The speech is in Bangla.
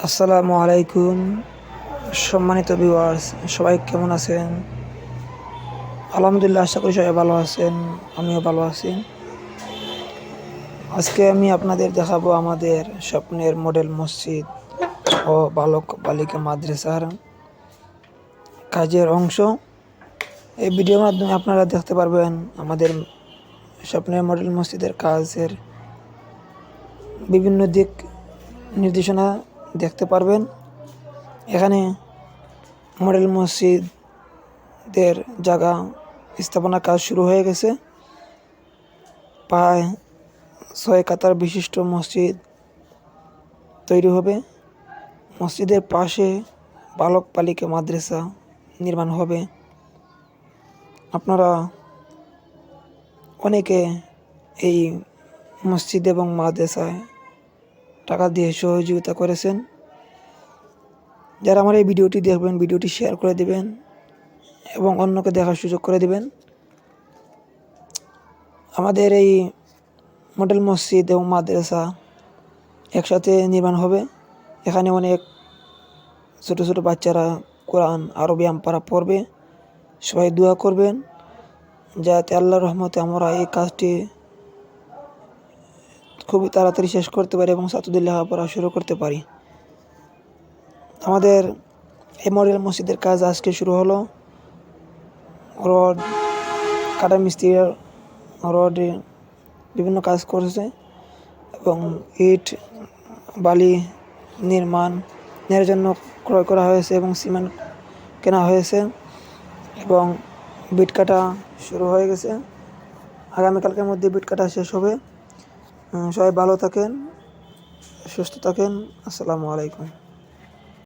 আসসালামু আলাইকুম। সম্মানিত ভিউয়ার্স, সবাই কেমন আছেন? আলহামদুলিল্লাহ, আশা করি সবাই ভালো আছেন। আমিও ভালো আছি। আজকে আমি আপনাদের দেখাবো আমাদের স্বপ্নের মডেল মসজিদ ও বালক বালিকা মাদ্রাসার কাজের অংশ। এই ভিডিওর মাধ্যমে আপনারা দেখতে পারবেন আমাদের স্বপ্নের মডেল মসজিদের কাজের বিভিন্ন দিক নির্দেশনা দেখতে পারবেন। এখানে মডেল মসজিদের জায়গা স্থাপনা কাজ শুরু হয়ে গেছে। প্রায় 6 কাতার বিশিষ্ট মসজিদ তৈরি হবে। মসজিদের পাশে বালক বালিকা মাদ্রাসা নির্মাণ হবে। আপনারা অনেকে এই মসজিদ এবং মাদ্রাসায় টাকা দিয়ে সহযোগিতা করেছেন। যারা আমার এই ভিডিওটি দেখবেন, ভিডিওটি শেয়ার করে দিবেন এবং অন্যকে দেখার সুযোগ করে দিবেন। আমাদের এই মডেল মসজিদ এবং মাদ্রাসা একসাথে নির্মাণ হবে। এখানে অনেক ছোট ছোট বাচ্চারা কোরআন আরবি আমপারা পড়বে। সবাই দোয়া করবেন যাতে আল্লাহর রহমতে আমরা এই কাজটি খুবই তাড়াতাড়ি শেষ করতে পারি এবং ছাত্রদের লেখাপড়া শুরু করতে পারি। আমাদের এই মডেল মসজিদের কাজ আজকে শুরু হলো। রড কাটা মিস্ত্রি রডে বিভিন্ন কাজ করেছে এবং ইট বালি নির্মাণের জন্য ক্রয় করা হয়েছে এবং সিমেন্ট কেনা হয়েছে এবং বিট কাটা শুরু হয়ে গেছে। আগামীকালকের মধ্যে বিট কাটা শেষ হবে। সবাই ভালো থাকেন, সুস্থ থাকেন। আসসালামু আলাইকুম।